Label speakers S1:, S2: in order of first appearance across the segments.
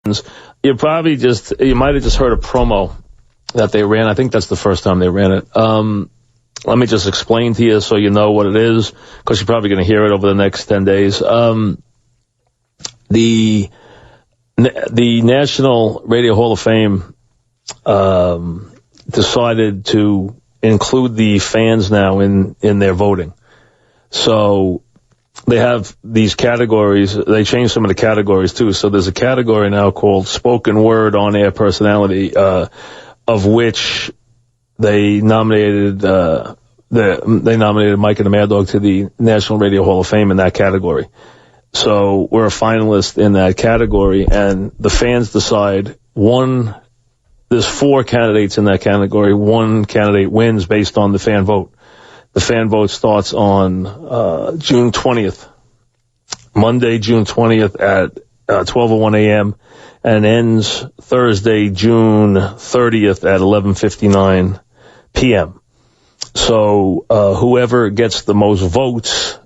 S1: You might have just heard a promo that they ran. I think that's the first time they ran it. Let me just explain to you so you know what it is, because you're probably going to hear it over the next 10 days. The National Radio Hall of Fame decided to include the fans now in their voting. So they have these categories. They changed some of the categories too. So there's a category now called spoken word on-air personality, of which they nominated Mike and the Mad Dog to the National Radio Hall of Fame in that category. So we're a finalist in that category, and the fans decide there's 4 candidates in that category. One candidate wins based on the fan vote. The fan vote starts on June 20th, Monday, June 20th at 12:01 a.m. and ends Thursday, June 30th at 11:59 p.m. So whoever gets the most votes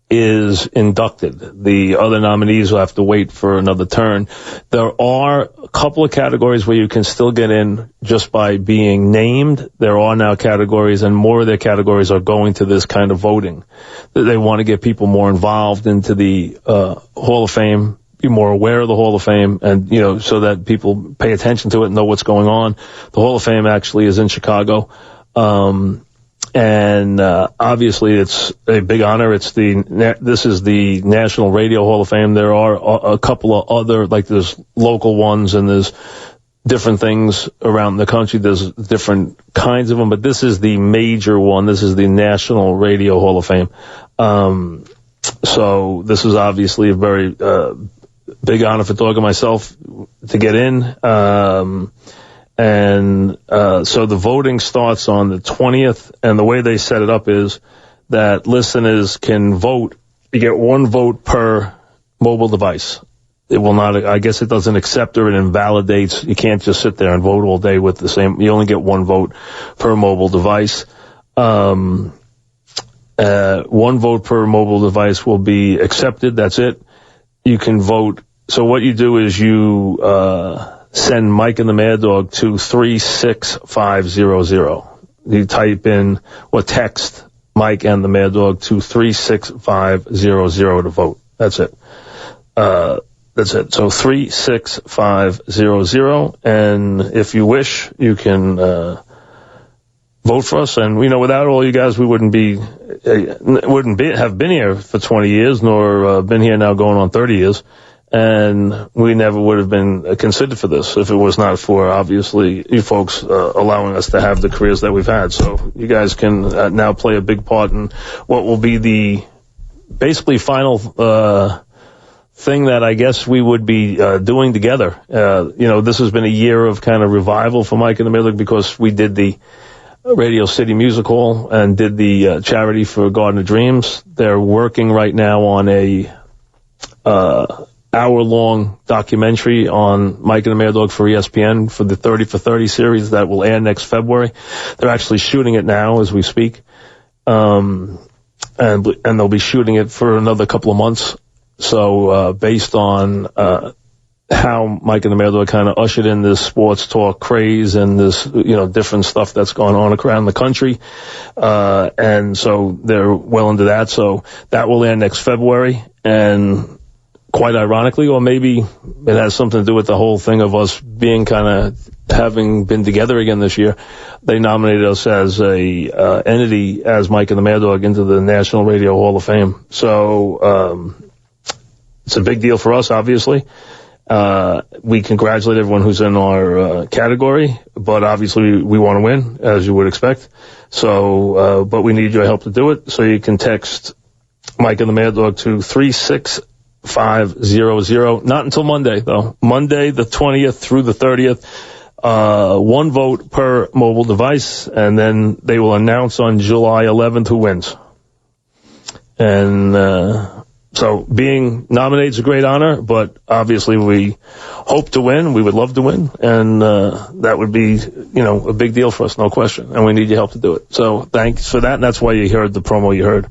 S1: is inducted. The other nominees will have to wait for another turn. There are a couple of categories where you can still get in just by being named. There are now categories, and more of their categories are going to this kind of voting. They want to get people more involved into the Hall of Fame, be more aware of the Hall of Fame, and, so that people pay attention to it and know what's going on. The Hall of Fame actually is in Chicago. And obviously it's a big honor. This is the National Radio Hall of Fame. There are a couple of other, like there's local ones and there's different things around the country. There's different kinds of them, but this is the major one. This is the National Radio Hall of Fame. So this is obviously a very big honor for Dog and myself to get in. So the voting starts on the 20th, and the way they set it up is that listeners can vote. You get 1 vote per mobile device. It will not, I guess it doesn't accept or it invalidates. You can't just sit there and vote all day with the same, you only get 1 vote per mobile device. 1 vote per mobile device will be accepted. That's it. You can vote. So what you do is you, send Mike and the Mad Dog to 36500. You type in or text Mike and the Mad Dog to 36500 to vote. That's it. So 36500, and if you wish, you can vote for us. And without all you guys, we wouldn't have been here for 20 years, nor been here now going on 30 years. And we never would have been considered for this if it was not for, obviously, you folks allowing us to have the careers that we've had. So you guys can now play a big part in what will be the basically final thing that I guess we would be doing together. This has been a year of kind of revival for Mike and the Mad Dog because we did the Radio City Music Hall and did the charity for Garden of Dreams. They're working right now on a hour-long documentary on Mike and the Mad Dog for ESPN for the 30 for 30 series that will air next February. They're actually shooting it now as we speak. And they'll be shooting it for another couple of months. So, based on, how Mike and the Mad Dog kind of ushered in this sports talk craze and this, different stuff that's going on around the country. And so they're well into that. So that will air next February. And quite ironically, or maybe it has something to do with the whole thing of us being kind of having been together again this year, they nominated us as a entity as Mike and the Mad Dog into the National Radio Hall of Fame. So it's a big deal for us, obviously. We congratulate everyone who's in our category, but obviously we want to win, as you would expect. So, but we need your help to do it. So you can text Mike and the Mad Dog to 36500. Not until Monday, though. Monday, the 20th through the 30th. 1 vote per mobile device, and then they will announce on July 11th who wins. And so being nominated is a great honor, but obviously we hope to win. We would love to win, and that would be, a big deal for us, no question. And we need your help to do it. So thanks for that, and that's why you heard the promo you heard.